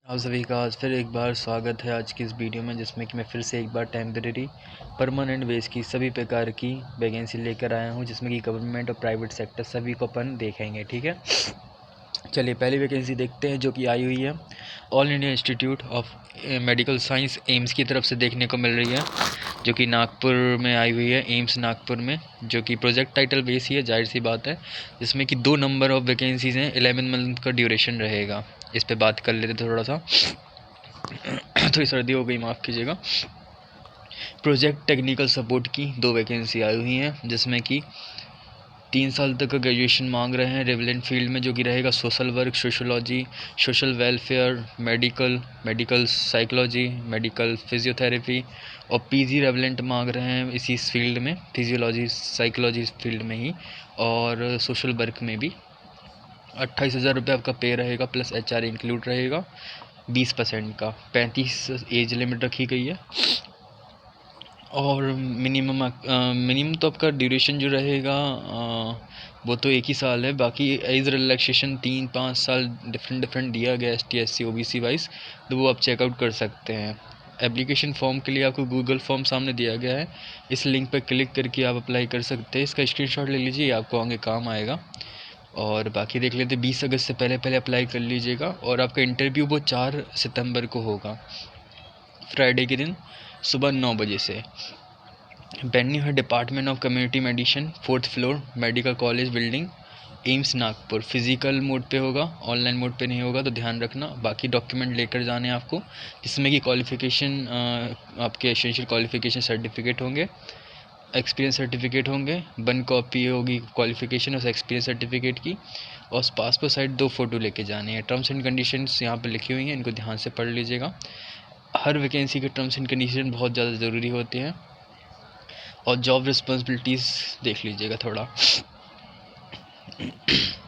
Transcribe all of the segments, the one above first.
आप सभी का आज फिर एक बार स्वागत है आज की इस वीडियो में, जिसमें कि मैं फिर से एक बार टेम्परेरी परमानेंट बेस की सभी प्रकार की वैकेंसी लेकर आया हूं, जिसमें कि गवर्नमेंट और प्राइवेट सेक्टर सभी को अपन देखेंगे। ठीक है, चलिए पहली वैकेंसी देखते हैं जो कि आई हुई है all India institute of medical science AIIMS की तरफ से देखने को मिल रही है, जो कि नागपुर में आई हुई है, एम्स नागपुर में, जो कि प्रोजेक्ट टाइटल बेस ही है, जाहिर सी बात है। जिसमें कि 2 नंबर ऑफ वैकेंसीज़ हैं, 11 मंथ का ड्यूरेशन रहेगा। इस पे बात कर लेते थोड़ा सा। थोड़ी सर्दी हो गई, माफ़ कीजिएगा। प्रोजेक्ट टेक्निकल सपोर्ट की 2 वैकेंसी आई हुई हैं, जिसमें कि 3 साल तक का ग्रेजुएशन मांग रहे हैं रेवलेंट फील्ड में, जो कि रहेगा social work, sociology, social welfare, medical psychology, medical physiotherapy, और पीजी रेवलेंट मांग रहे हैं इसी फील्ड में, फिजियोलॉजी साइकोलॉजी फील्ड में ही, और सोशल वर्क में भी। 28,000 रुपये आपका पे रहेगा, प्लस HR इंक्लूड रहेगा 20% का। 35 एज लिमिट रखी गई है, और मिनिमम तो आपका ड्यूरेशन जो रहेगा वो तो 1 ही साल है। बाकी एज रिलैक्सेशन 3-5 साल डिफरेंट दिया गया ST SC OBC वाइज, तो वो आप चेकआउट कर सकते हैं। एप्लीकेशन फॉर्म के लिए आपको गूगल फॉर्म सामने दिया गया है, इस लिंक पर क्लिक करके आप अप्लाई कर सकते हैं। इसका स्क्रीनशॉट ले लीजिए, आपको आगे काम आएगा। और बाकी देख लेते, 20 अगस्त से पहले अप्लाई कर लीजिएगा, और आपका इंटरव्यू वो 4 सितंबर को होगा, फ्राइडे के दिन सुबह 9 बजे से। वेन्यू है department of community medicine, 4th floor, medical college building, AIIMS Nagpur. Physical mode पे होगा, ऑनलाइन मोड पे नहीं होगा, तो ध्यान रखना। बाकी डॉक्यूमेंट लेकर जाने आपको, जिसमें कि क्वालिफ़िकेशन, आपके एसेंशियल क्वालिफ़िकेशन सर्टिफिकेट होंगे, एक्सपीरियंस सर्टिफिकेट होंगे, 1 कॉपी होगी क्वालिफ़िकेशन और एक्सपीरियंस सर्टिफिकेट की, और पासपोर्ट साइज 2 फ़ोटो लेके जाने हैं। टर्म्स एंड कंडीशंस यहाँ पर लिखी हुई हैं, इनको ध्यान से पढ़ लीजिएगा। हर वैकेंसी के टर्म्स एंड कंडीशन बहुत ज़्यादा ज़रूरी होते हैं, और जॉब रिस्पॉन्सिबिलिटीज़ देख लीजिएगा थोड़ा।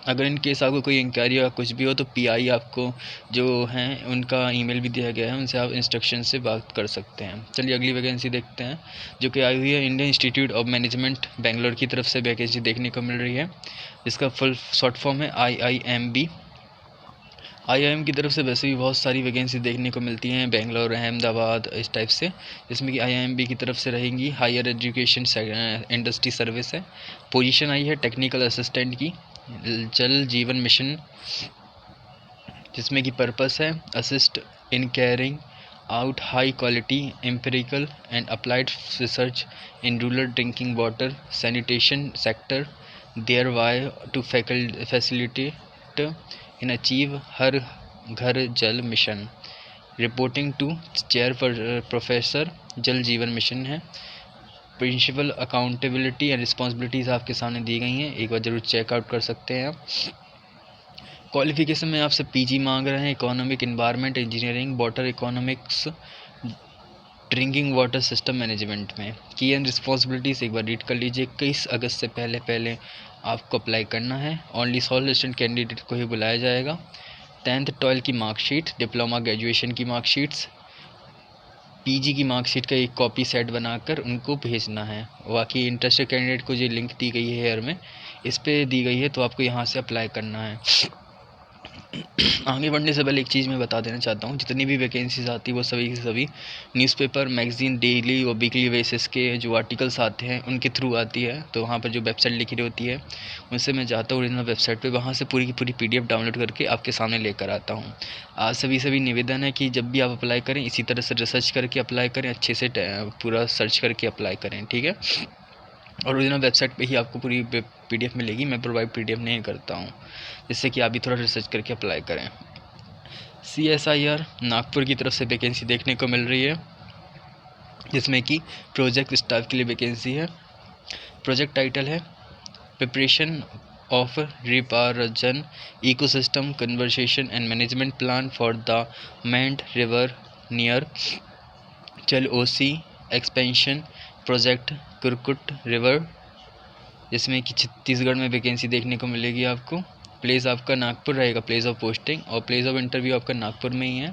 अगर इन केस आपको कोई इंक्वायरी या कुछ भी हो, तो PI आपको जो हैं उनका ईमेल भी दिया गया है, उनसे आप इंस्ट्रक्शन से बात कर सकते हैं। चलिए अगली वैकेंसी देखते हैं, जो कि आई हुई है Indian institute of management Bangalore की तरफ से वैकेंसी देखने को मिल रही है, जिसका फुल शॉर्ट फॉर्म है IIMB। IIM की तरफ से वैसे भी बहुत सारी वैकेंसी देखने को मिलती हैं, बेंगलोर, अहमदाबाद, इस टाइप से, जिसमें कि IIMB की तरफ से रहेंगी। हायर एजुकेशन इंडस्ट्री सर्विस है। पोजीशन आई है टेक्निकल असिस्टेंट की, जल जीवन मिशन, जिसमें कि पर्पस है assist in carrying out high quality empirical and applied research in rural drinking water sanitation sector, thereby to facilitate in achieve Har Ghar Jal mission. Reporting to chair professor, Jal Jeevan mission है। Principal accountability and responsibilities आपके सामने दी गई हैं, एक बार ज़रूर checkout कर सकते हैं आप। क्वालिफिकेशन में आपसे PG मांग रहे हैं, economic environment engineering, water economics, drinking water system management में। की एंड रिस्पॉन्सिबिलिटीज़ एक बार रीड कर लीजिए। 21 अगस्त से पहले आपको अप्लाई करना है। ओनली सॉलिसिटेड कैंडिडेट को ही बुलाया जाएगा। 10th 12 की मार्कशीट, डिप्लोमा ग्रेजुएशन की मार्कशीट्स, PG की मार्कशीट का एक कॉपी सेट बनाकर उनको भेजना है। बाकी इंटरेस्टेड कैंडिडेट को जो लिंक दी गई है हेयर में, इस पर दी गई है, तो आपको यहाँ से अप्लाई करना है। आगे बढ़ने से पहले एक चीज़ मैं बता देना चाहता हूँ, जितनी भी वैकेंसीज आती है वो सभी की सभी न्यूज़पेपर, मैगज़ीन, डेली और वीकली बेसिस के जो आर्टिकल्स आते हैं उनके थ्रू आती है। तो वहाँ पर जो वेबसाइट लिखी होती है उनसे मैं जाता हूँ ओरिजिनल वेबसाइट पे, वहाँ से पूरी की पूरी PDF डाउनलोड करके आपके सामने लेकर आता हूँ। आज सभी निवेदन है कि जब भी आप अप्लाई करें, इसी तरह से रिसर्च करके अप्लाई करें, अच्छे से पूरा सर्च करके अप्लाई करें, ठीक है। और ओरिजिनल वेबसाइट पे ही आपको पूरी PDF मिलेगी, मैं प्रोवाइड PDF नहीं करता हूँ, जिससे कि आप भी थोड़ा रिसर्च करके अप्लाई करें। CSIR नागपुर की तरफ से वैकेंसी देखने को मिल रही है, जिसमें कि प्रोजेक्ट स्टाफ के लिए वैकेंसी है। प्रोजेक्ट टाइटल है preparation of riparian ecosystem conversation and management plan for the Mand river near चल-OC एक्सपेंशन प्रोजेक्ट कुरकुट रिवर, जिसमें कि छत्तीसगढ़ में वैकेंसी देखने को मिलेगी आपको। प्लेस आपका नागपुर रहेगा, प्लेस ऑफ पोस्टिंग, और प्लेस ऑफ इंटरव्यू आपका नागपुर में ही है।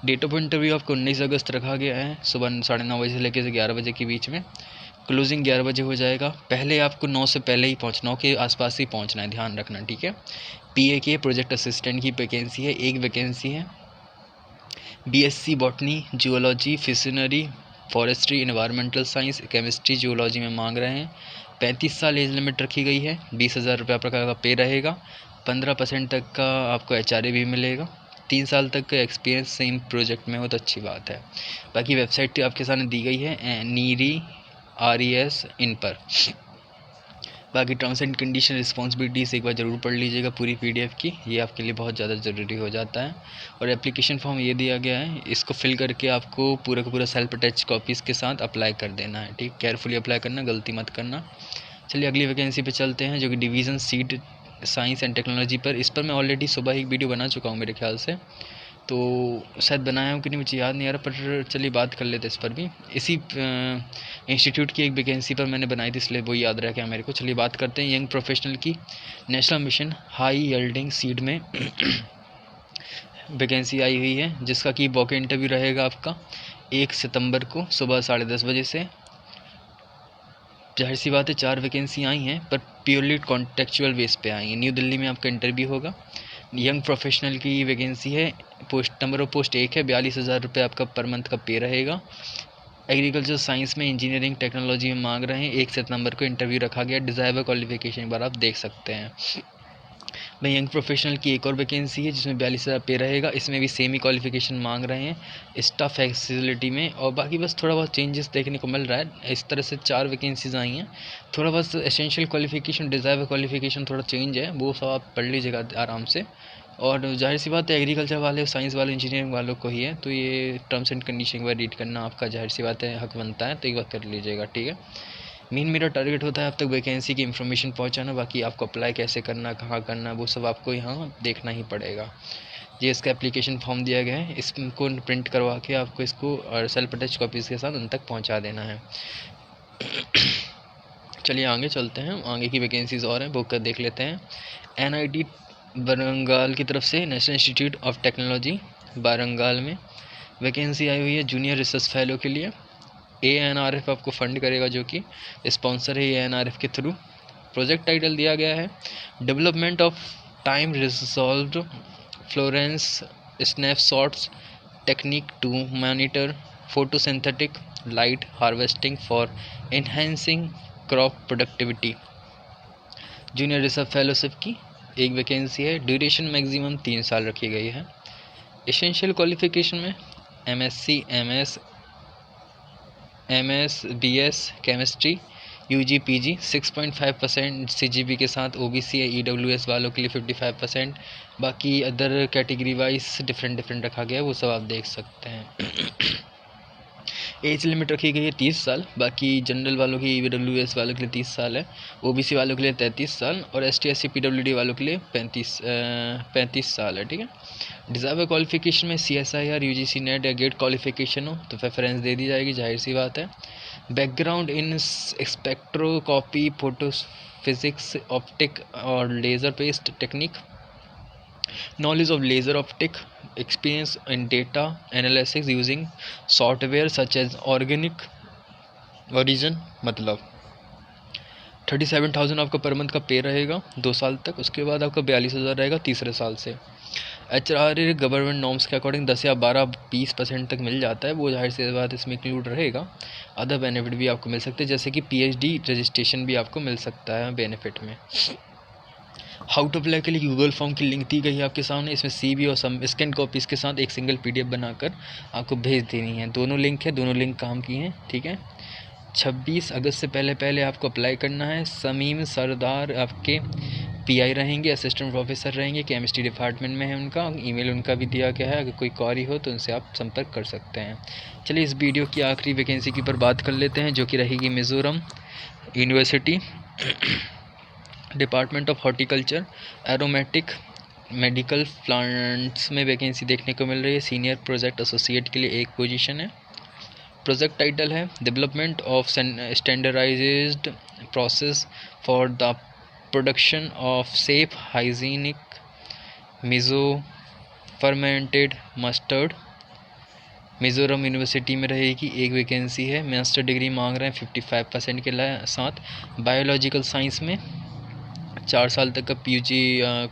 डेट ऑफ इंटरव्यू आपको 19 अगस्त रखा गया है, सुबह 9:30 बजे से लेकर 11 बजे के बीच में। क्लोजिंग 11 बजे हो जाएगा। पहले आपको 9 से पहले ही 9 के आसपास ही पहुंचना है, ध्यान रखना, ठीक है। PA के प्रोजेक्ट असिस्टेंट की वैकेंसी है, एक वैकेंसी है। BSc botany, geology, fishery, forestry, environmental science, chemistry, geology में मांग रहे हैं। 35 साल एज लिमिट रखी गई है। 20,000 रुपये प्रकार का पे रहेगा। 15% तक का आपको HRA भी मिलेगा। 3 साल तक का एक्सपीरियंस सेम प्रोजेक्ट में हो तो अच्छी बात है। बाकी वेबसाइट आपके सामने दी गई है नीरी RES इन पर। बाकी टर्म्स एंड कंडीशन रिस्पॉन्सिबिलिटीज़ एक बार ज़रूर पढ़ लीजिएगा पूरी PDF की, ये आपके लिए बहुत ज़्यादा ज़रूरी हो जाता है। और एप्लीकेशन फॉर्म ये दिया गया है, इसको फिल करके आपको पूरा का पूरा सेल्फ अटैच कॉपीज़ के साथ अप्लाई कर देना है। ठीक, केयरफुली अप्लाई करना, गलती मत करना। चलिए अगली वैकेंसी पे चलते हैं, जो कि division seed science and technology पर। इस पर मैं ऑलरेडी सुबह ही एक वीडियो बना चुका हूँ मेरे ख्याल से, तो शायद बनाया हूँ कि नहीं मुझे याद नहीं आ रहा, पर चलिए बात कर लेते हैं इस पर भी। इसी इंस्टीट्यूट की एक वैकेंसी पर मैंने बनाई थी, इसलिए वो याद रह गया मेरे को। चलिए बात करते हैं यंग प्रोफेशनल की। National mission high yielding seed में वैकेंसी आई हुई है, जिसका कि वॉक इंटरव्यू रहेगा आपका 1 सितंबर को सुबह 10:30 बजे से। जाहिर सी बात है 4 वैकेंसी आई हैं, पर प्योरली कॉन्टेक्चुअल बेस पे आई हैं। न्यू दिल्ली में आपका इंटरव्यू होगा। यंग प्रोफेशनल की वैकेंसी है। पोस्ट नंबर ऑफ पोस्ट 1 है। 42,000 रुपये आपका पर मंथ का पे रहेगा। एग्रीकल्चर साइंस में, इंजीनियरिंग टेक्नोलॉजी में मांग रहे हैं। 1 सितंबर को इंटरव्यू रखा गया। डिज़ायरेबल क्वालिफिकेशन एक बार आप देख सकते हैं। भाई यंग प्रोफेशनल की एक और वैकेंसी है, जिसमें 42,000 पे रहेगा। इसमें भी सेम ही क्वालिफिकेशन मांग रहे हैं स्टाफ फैसिलिटी में। और बाकी बस थोड़ा बहुत चेंजेस देखने को मिल रहा है। इस तरह से 4 वैकेंसीज आई हैं। थोड़ा बस एसेंशियल क्वालिफिकेशन, डिज़ायरेबल क्वालिफिकेशन थोड़ा चेंज है, वो सब आप पढ़ लीजिएगा आराम से। और जाहिर सी बात है एग्रीकल्चर वाले, साइंस वाले, इंजीनियरिंग वालों को ही है, तो ये टर्म्स एंड कंडीशन एक बार रीड करना आपका जाहिर सी बात है हक बनता है, तो एक बार कर लीजिएगा। ठीक है, मेन मेरा टारगेट होता है आप तक वैकेंसी की इन्फॉर्मेशन पहुंचाना। बाकी आपको अप्लाई कैसे करना, कहाँ करना, वो सब आपको यहाँ देखना ही पड़ेगा। ये इसका एप्लीकेशन फॉर्म दिया गया है, इसको प्रिंट करवा के आपको इसको और सेल्फ अटैच कॉपीज़ के साथ उन तक पहुँचा देना है। चलिए आगे चलते हैं, आगे की वैकेंसीज और हैं वो कर देख लेते हैं। NIT वारंगल की तरफ से national institute of technology Warangal में वैकेंसी आई हुई है जूनियर रिसर्च फेलो के लिए। ANRF आपको फंड करेगा, जो कि स्पॉन्सर है ANRF के थ्रू। प्रोजेक्ट टाइटल दिया गया है development of time resolved fluorescence snapshots technique to monitor photosynthetic light harvesting for enhancing crop productivity. Junior research fellowship की एक वैकेंसी है। ड्यूरेशन मैक्सिमम 3 साल रखी गई है। एसेंशियल क्वालिफिकेशन में MSc MS BS chemistry UG PG 6.5% CGP के साथ। OBC या EWS वालों के लिए 55%। बाकी अदर कैटेगरी वाइज डिफरेंट रखा गया है, वो सब आप देख सकते हैं। एज लिमिट रखी गई है 30 साल। बाकी जनरल वालों की, EWS वालों के लिए 30 साल है। OBC वालों के लिए 33 साल और ST SC PWD वालों के लिए 35 साल है। ठीक है, डिज़ायरेबल क्वालिफिकेशन में CSIR UGC नेट या गेट क्वालिफिकेशन हो तो प्रेफरेंस दे दी जाएगी, जाहिर सी बात है। Background in spectroscopy, photo physics, optic और laser based technique, knowledge of laser optic, experience in data analysis using software such as organic origin। मतलब 37,000 आपका पर मंथ का पे रहेगा 2 साल तक। उसके बाद आपका 42,000 रहेगा तीसरे साल से। HRA गवर्नमेंट नॉर्म्स के अकॉर्डिंग 10 या 12-20% तक मिल जाता है, वो जाहिर सी बात इसमें इंक्लूड रहेगा। अदर बेनिफिट भी आपको मिल सकते हैं, जैसे कि PhD रजिस्ट्रेशन भी आपको मिल सकता है बेनिफिट में। हाउ टू अप्लाई के लिए गूगल फॉर्म की लिंक दी गई है आपके सामने। इसमें CV और स्कैन कॉपीज़ के साथ एक सिंगल PDF बनाकर आपको भेज देनी है। दोनों लिंक है, दोनों लिंक काम की हैं। ठीक है, 26 अगस्त से पहले आपको अप्लाई करना है। समीम सरदार आपके PI रहेंगे, असिस्टेंट प्रोफेसर रहेंगे, केमिस्ट्री डिपार्टमेंट में है उनका। ईमेल उनका भी दिया गया है, अगर कोई क्वारी हो तो उनसे आप संपर्क कर सकते हैं। चलिए इस वीडियो की आखिरी वैकेंसी की पर बात कर लेते हैं, जो कि रहेगी Mizoram university department of horticulture aromatic medical plants में वैकेंसी देखने को मिल रही है। सीनियर प्रोजेक्ट एसोसिएट के लिए एक पोजीशन है। प्रोजेक्ट टाइटल है development of standardized process for the production of safe hygienic Mizo fermented mustard. Mizoram university में रहेगी, एक वैकेंसी है। मास्टर डिग्री मांग रहे हैं 55% के साथ बायोलॉजिकल साइंस में। 4 साल तक का PG,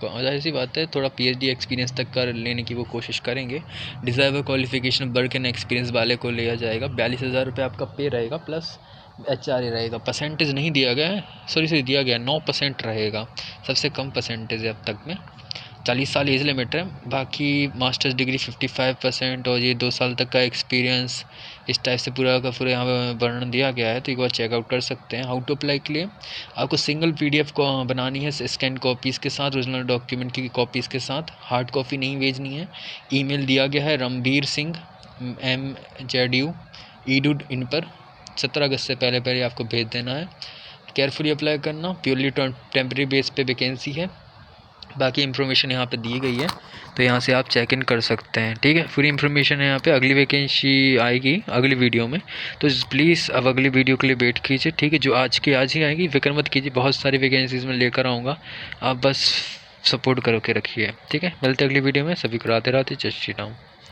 जाहिर सी बात है थोड़ा PhD एक्सपीरियंस तक कर लेने की वो कोशिश करेंगे। Desired qualification work and experience वाले को लिया जाएगा। 42,000 रुपये आपका पे रहेगा, प्लस HRA रहेगा। परसेंटेज नहीं दिया गया है, सॉरी दिया गया 9% रहेगा, सबसे कम परसेंटेज है अब तक में। 40 साल एज लिमिट है। बाकी मास्टर्स डिग्री 55% और ये 2 साल तक का एक्सपीरियंस, इस टाइप से पूरा का पूरा यहाँ पे वर्णन दिया गया है, तो एक बार चेकआउट कर सकते हैं। हाउ टू अप्लाई के लिए आपको सिंगल PDF को बनानी है स्कैन कॉपीज़ के साथ, ओरिजिनल डॉक्यूमेंट की कॉपीज़ के साथ, हार्ड कॉपी नहीं भेजनी है। ईमेल दिया गया है रणबीर सिंह MZU इन पर। 17 अगस्त से पहले पहले आपको भेज देना है। केयरफुली अप्लाई करना, प्योरली टेम्प्रेरी बेस पे वैकेंसी है। बाकी इन्फॉर्मेशन यहाँ पे दी गई है, तो यहाँ से आप चेक इन कर सकते हैं। ठीक है, पूरी इन्फॉर्मेशन है यहाँ पे। अगली वैकेंसी आएगी अगली वीडियो में, तो प्लीज़ अब अगली वीडियो के लिए वेट कीजिए। ठीक है, जो आज की आज ही आएगी, फिक्र मत कीजिए, बहुत सारी वैकेंसीज़ में लेकर आऊँगा, आप बस सपोर्ट करके रखिए। ठीक है, मिलते अगली वीडियो में। सभी को राधे राधे, जय श्री राम।